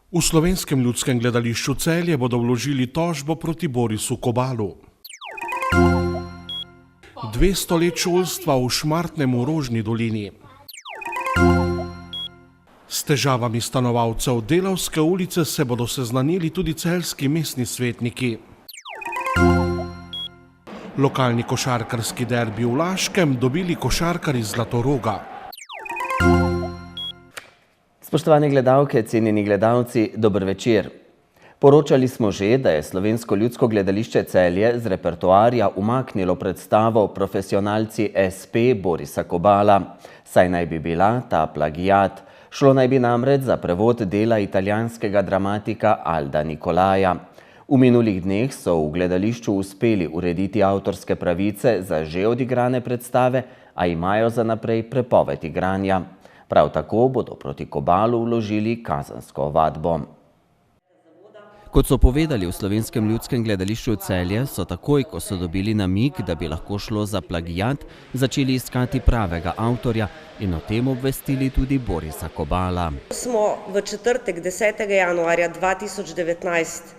V Slovenskem ljudskem gledališču Celje bodo vložili tožbo proti Borisu Kobalu. 200 let šolstva v Šmartnem v Rožni dolini. S težavami stanovalcev Delavske ulice se bodo seznanili tudi celjski mestni svetniki. Lokalni košarkarski derbi v Laškem dobili košarkarji Zlatoroga. Spoštovane gledalke, cenjeni gledalci, dober večer. Poročali smo že, da je Slovensko ljudsko gledališče Celje z repertoarja umaknilo predstavo Profesionalci SP Borisa Kobala, saj naj bi bila ta plagiat. Šlo naj bi namreč za prevod dela italijanskega dramatika Alda Nicolaja. V minulih dneh so v gledališču uspeli urediti avtorske pravice za že odigrane predstave, a imajo za naprej prepoved igranja. Prav tako bodo proti Kobalu vložili kazensko ovadbo. Kot so povedali v Slovenskem ljudskem gledališču Celje, so takoj, ko so dobili namig, da bi lahko šlo za plagiat, začeli iskati pravega avtorja in o tem obvestili tudi Borisa Kobala. Smo v četrtek 10. januarja 2019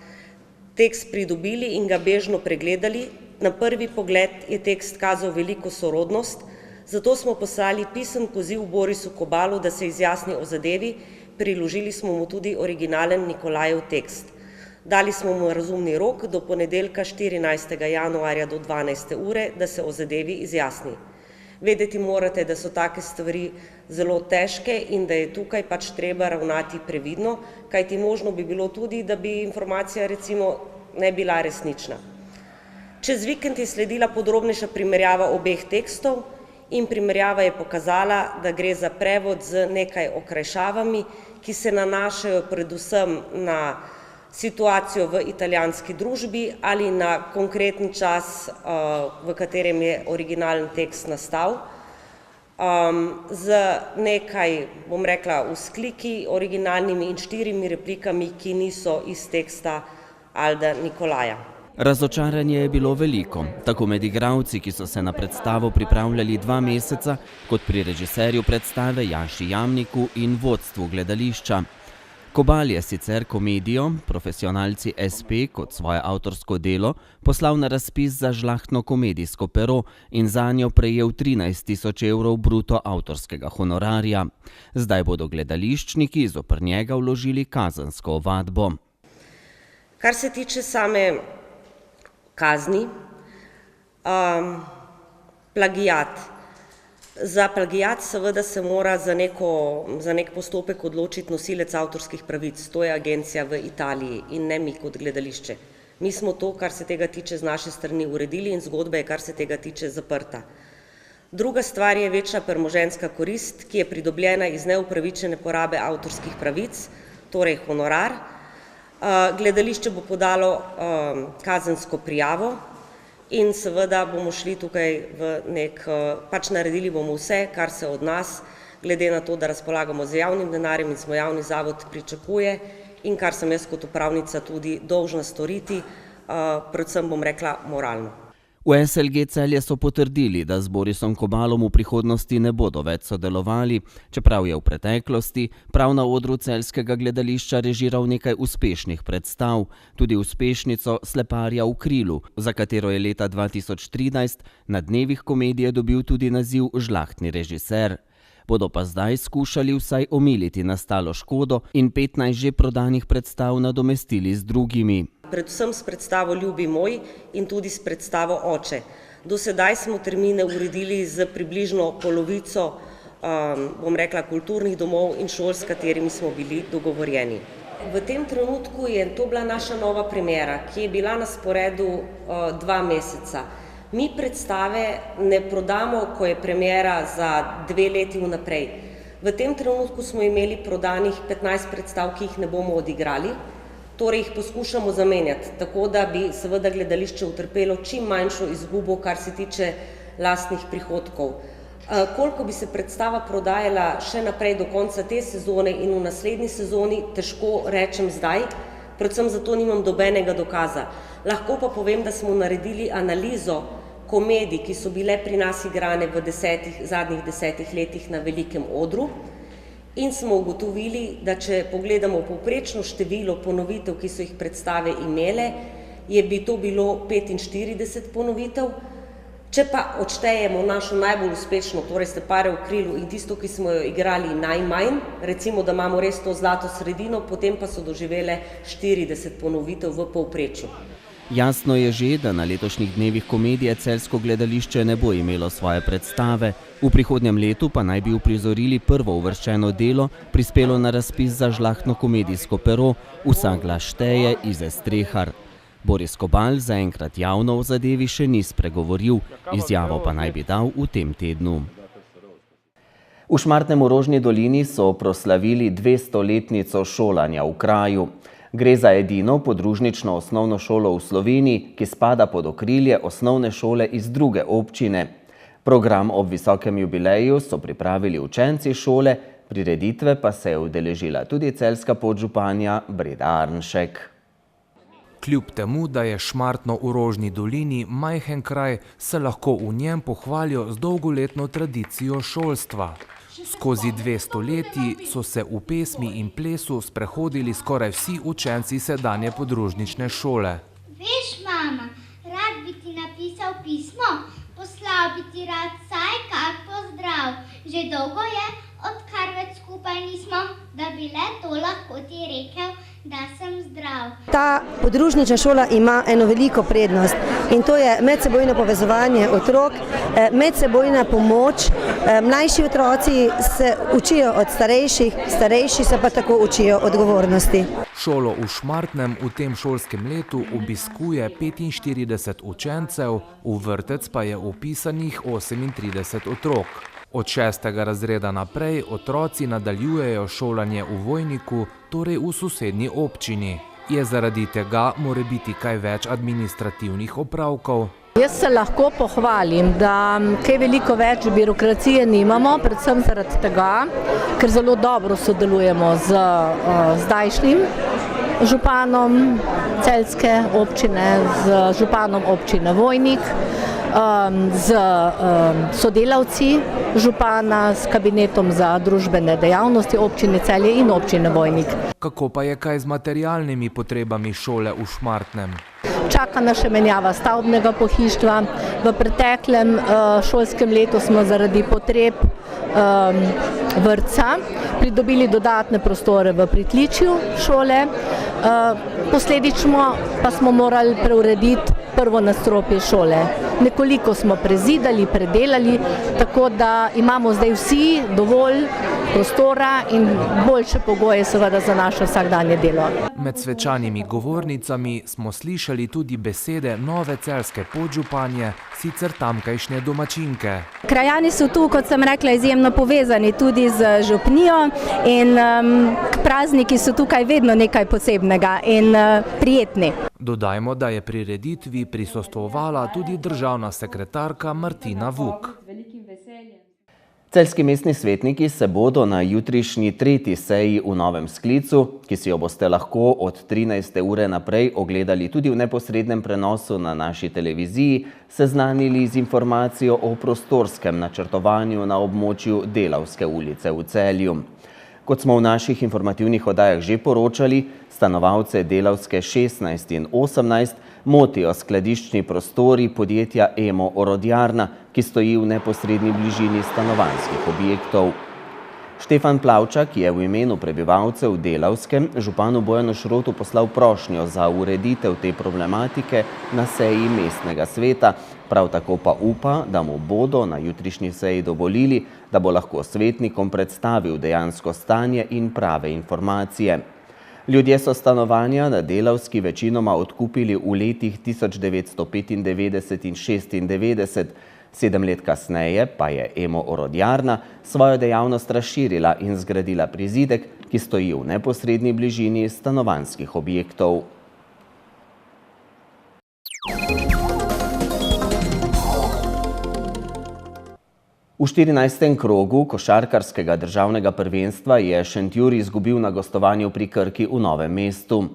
tekst pridobili in ga bežno pregledali. Na prvi pogled je tekst kazal veliko sorodnost, zato smo poslali pisem poziv Borisu Kobalu, da se izjasni o zadevi, priložili smo mu tudi originalen Nikolajev tekst. Dali smo mu razumni rok do ponedeljka 14. januarja do 12. ure, da se o zadevi izjasni. Vedeti morate, da so take stvari zelo težke in da je tukaj pač treba ravnati previdno, kajti možno bi bilo tudi, da bi informacija recimo ne bila resnična. Čez vikend je sledila podrobnejša primerjava obeh tekstov in primerjava je pokazala, da gre za prevod z nekaj okrajšavami, ki se nanašajo predvsem na situacijo v italijanski družbi ali na konkreten čas, v katerem je originalen tekst nastal, z nekaj, bom rekla, vzkliki originalnimi in 4 replikami, ki niso iz teksta Alda Nicolaja. Razočaranje je bilo veliko, tako med igralci, ki so se na predstavo pripravljali 2 meseca, kot pri režiserju predstave Jaši Jamniku in vodstvu gledališča. Kobal je sicer komedijo Profesionalci SP kot svoje avtorsko delo poslal na razpis za žlahtno komedijsko pero in zanjo prejel 13.000 evrov bruto avtorskega honorarja. Zdaj bodo gledališčniki zoper njega vložili kazensko ovadbo. Kar se tiče same kazni, plagiat. Za plagiat seveda se mora za nek postopek odločiti nosilec avtorskih pravic, to je agencija v Italiji in ne mi kot gledališče. Mi smo to, kar se tega tiče, z naše strani uredili in zgodba je, kar se tega tiče, zaprta. Druga stvar je večja premoženjska korist, ki je pridobljena iz neupravičene porabe avtorskih pravic, torej honorar. Gledališče bo podalo kazensko prijavo in seveda bomo šli tukaj v pač naredili bomo vse, kar se od nas, glede na to, da razpolagamo z javnim denarjem in smo javni zavod, pričakuje in kar sem jaz kot upravnica tudi dolžna storiti, predvsem bom rekla moralno. V SLG Celje so potrdili, da z Borisom Kobalom v prihodnosti ne bodo več sodelovali, čeprav je v preteklosti prav na odru celjskega gledališča režiral nekaj uspešnih predstav, tudi uspešnico Sleparja v krilu, za katero je leta 2013 na dnevih komedije dobil tudi naziv žlahtni režiser. Bodo pa zdaj skušali vsaj omiliti nastalo škodo in 15 že prodanih predstav nadomestili z drugimi. Predvsem s predstavo Ljubi moj in tudi s predstavo Oče. Do sedaj smo termine uredili z približno polovico, bom rekla, kulturnih domov in šol, s katerimi smo bili dogovorjeni. V tem trenutku je to bila naša nova premiera, ki je bila na sporedu 2 meseca. Mi predstave ne prodamo, ko je premiera za 2 leti vnaprej. V tem trenutku smo imeli prodanih 15 predstav, ki jih ne bomo odigrali, torej jih poskušamo zamenjati, tako da bi seveda gledališče utrpelo čim manjšo izgubo, kar se tiče lastnih prihodkov. Koliko bi se predstava prodajala še naprej do konca te sezone in v naslednji sezoni, težko rečem zdaj, predvsem zato nimam dobenega dokaza. Lahko pa povem, da smo naredili analizo komedij, ki so bile pri nas igrane v zadnjih 10 letih na velikem odru in smo ugotovili, da če pogledamo povprečno število ponovitev, ki so jih predstave imele, bi to bilo 45 ponovitev. Če pa odštejemo našo najbolj uspešno, torej Stepare v krilu in tisto, ki smo jo igrali najmanj, recimo, da imamo res to zlato sredino, potem pa so doživele 40 ponovitev v povprečju. Jasno je že, da na letošnjih dnevih komedije celjsko gledališče ne bo imelo svoje predstave. V prihodnjem letu pa naj bi uprizorili prvo uvrščeno delo, prispelo na razpis za žlahtno komedijsko pero Vsak glas šteje iz Estrehar. Boris Kobal zaenkrat javno o zadevi še ni spregovoril, izjavo pa naj bi dal v tem tednu. V Šmartnem v Rožni dolini so proslavili 200-letnico šolanja v kraju. Gre za edino podružnično osnovno šolo v Sloveniji, ki spada pod okrilje osnovne šole iz druge občine. Program ob visokem jubileju so pripravili učenci šole, prireditve pa se je udeležila tudi celjska podžupanja Breda Arnšek. Kljub temu, da je Šmartno v Rožni dolini majhen kraj, se lahko v njem pohvalijo z dolgoletno tradicijo šolstva. Skozi 200 leti so se v pesmi in plesu sprehodili skoraj vsi učenci sedanje podružnične šole. Veš, mama, rad bi ti napisal pismo, poslal bi ti rad saj kak pozdrav. Že dolgo je, odkar več skupaj nismo, da bi le to lahko ti rekel, da sem zdrav. Ta podružnična šola ima eno veliko prednost in to je medsebojno povezovanje otrok, medsebojna pomoč. Mlajši otroci se učijo od starejših, starejši se pa tako učijo odgovornosti. Šolo v Šmartnem v tem šolskem letu obiskuje 45 učencev, v vrtec pa je vpisanih 38 otrok. Od 6. razreda naprej otroci nadaljujejo šolanje v Vojniku, torej v sosednji občini. Je zaradi tega morebiti kaj več administrativnih opravkov? Jaz se lahko pohvalim, da kaj veliko več birokracije nimamo, predvsem zaradi tega, ker zelo dobro sodelujemo z zdajšnjim županom celjske občine, z županom občine Vojnik, z sodelavci župana, s kabinetom za družbene dejavnosti občine Celje in občine Vojnik. Kako pa je kaj z materialnimi potrebami šole v Šmartnem? Čaka nas še menjava stavbnega pohištva. V preteklem šolskem letu smo zaradi potreb vrtca pridobili dodatne prostore v pritličju šole. Posledično pa smo morali preurediti prvo nadstropje šole. Nekoliko smo prezidali, predelali, tako da imamo zdaj vsi dovolj prostora in boljše pogoje seveda za naše vsakdanje delo. Med svečanimi govornicami smo slišali tudi besede nove celjske podžupanje, sicer tamkajšnje domačinke. Krajani so tu, kot sem rekla, izjemno povezani tudi z župnijo in prazniki so tukaj vedno nekaj posebnega in prijetni. Dodajmo, da je prireditvi prisostvovala tudi državna sekretarka Martina Vuk. Celjski mestni svetniki se bodo na jutrišnji 3. seji v novem sklicu, ki si jo boste lahko od 13. ure naprej ogledali tudi v neposrednem prenosu na naši televiziji, seznanili z informacijo o prostorskem načrtovanju na območju Delavske ulice v Celju. Kot smo v naših informativnih oddajah že poročali, stanovalce Delavske 16 in 18 motijo skladiščni prostori podjetja Emo Orodjarna, ki stoji v neposredni bližini stanovanjskih objektov. Štefan Plavčak je v imenu prebivalcev Delavske županu Bojanu Šrotu poslal prošnjo za ureditev te problematike na seji mestnega sveta, prav tako pa upa, da mu bodo na jutrišnji seji dovolili, da bo lahko svetnikom predstavil dejansko stanje in prave informacije. Ljudje so stanovanja na Delavski večinoma odkupili v letih 1995 in 1996. 7 let kasneje pa je Emo Orodjarna svojo dejavnost razširila in zgradila prizidek, ki stoji v neposredni bližini stanovanjskih objektov. V 14. krogu košarkarskega državnega prvenstva je Šentjur izgubil na gostovanju pri Krki v Novem mestu.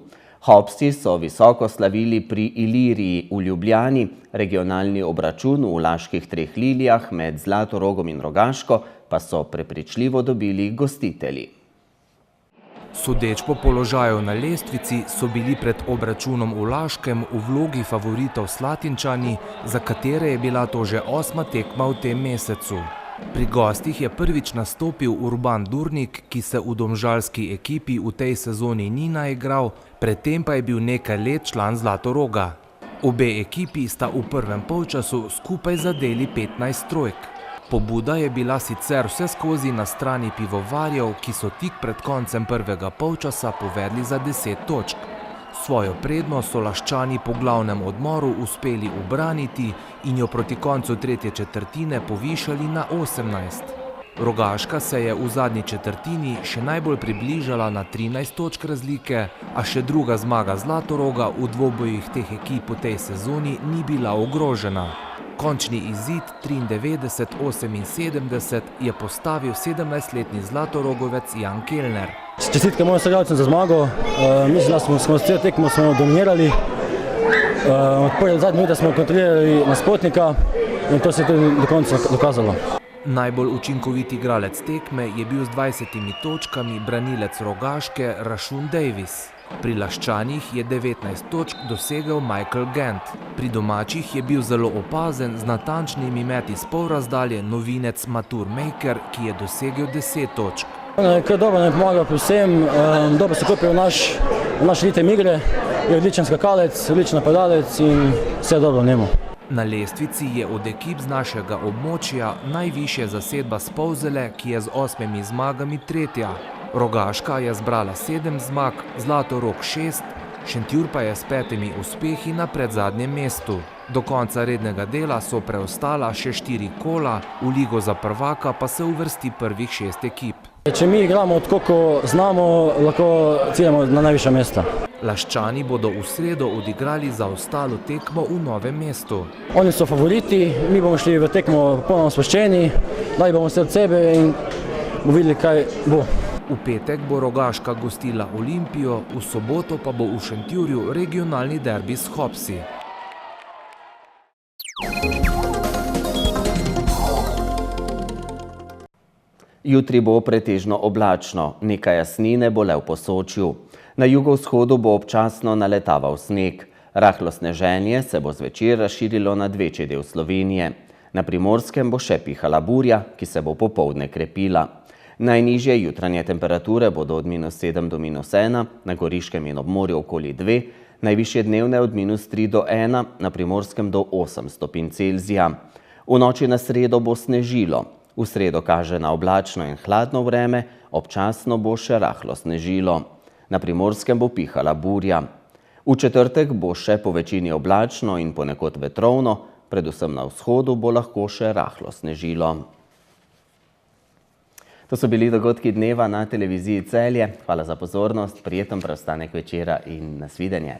Hopsi so visoko slavili pri Iliriji v Ljubljani, regionalni obračun v Laških Treh Lilijah med Zlatorogom in Rogaško pa so prepričljivo dobili gostitelji. Sodeč po položaju na lestvici so bili pred obračunom v Laškem v vlogi favoritov Slatinčani, za katere je bila to že 8. tekma v tem mesecu. Pri gostih je prvič nastopil Urban Durnik, ki se v domžalski ekipi v tej sezoni ni naigral, predtem pa je bil nekaj let član Zlatoroga. Obe ekipi sta v prvem polčasu skupaj zadeli 15 trojk. Pobuda je bila sicer vseskozi na strani pivovarjev, ki so tik pred koncem prvega polčasa povedli za 10 točk. Svojo prednost so Laščani po glavnem odmoru uspeli ubraniti in jo proti koncu tretje četrtine povišali na 18. Rogaška se je v zadnji četrtini še najbolj približala na 13 točk razlike, a še druga zmaga Zlatoroga v dvobojih teh ekip v tej sezoni ni bila ogrožena. Končni izid 93-78 je postavil 17-letni Zlatorogovec Jan Kelner. Čestitke mojim soigralcem za zmago. Mislim, da smo celo tekmo dominirali. Od prve do zadnje minute smo kontrolirali nasprotnika in to se je tudi do konca dokazalo. Najbolj učinkovit igralec tekme je bil z 20 točkami branilec Rogaške Rašun Davis. Pri Laščanih je 19 točk dosegel Michael Gant. Pri domačih je bil zelo opazen z natančnimi meti z pol razdalje novinec Matur Maker, ki je dosegel 10 točk. Kar dobro nam je pomagal pri vsem, dobro se kopil v naš ritem igre, je odličen skakalec, odličen napadalec in vse dobro v njemu. Na lestvici je od ekip z našega območja najvišje zasedba Spolzele, ki je z 8 zmagami tretja. Rogaška je zbrala 7 zmag, Zlatorog 6, Šentjur pa je s 5 uspehi na predzadnjem mestu. Do konca rednega dela so preostala še 4 kola, v ligo za prvaka pa se uvrsti prvih 6 ekip. Če mi igramo tako, ko znamo, lahko ciljamo na najvišja mesta. Laščani bodo v sredo odigrali zaostalo tekmo v Novem mestu. Oni so favoriti, mi bomo šli v tekmo popolnoma sproščeni, dali bomo vse od sebe in bomo videli, kaj bo. V petek bo Rogaška gostila Olimpijo, v soboto pa bo v Šentjurju regionalni derbi s Hopsi. Jutri bo pretežno oblačno, nekaj jasnine bo le v Posočju. Na jugovzhodu bo občasno naletaval sneg. Rahlo sneženje se bo zvečer razširilo nad večji del Slovenije. Na Primorskem bo še pihala burja, ki se bo popoldne krepila. Najnižje jutranje temperature bodo od -7 do -1, na Goriškem in ob morju okoli 2, najvišje dnevne od -3 do 1, na Primorskem do 8 stopinj Celzija. V noči na sredo bo snežilo. V sredo kaže na oblačno in hladno vreme, občasno bo še rahlo snežilo. Na Primorskem bo pihala burja. V četrtek bo še po večini oblačno in ponekod vetrovno, predvsem na vzhodu bo lahko še rahlo snežilo. To so bili dogodki dneva na televiziji Celje. Hvala za pozornost, prijeten preostanek večera in nasvidenje.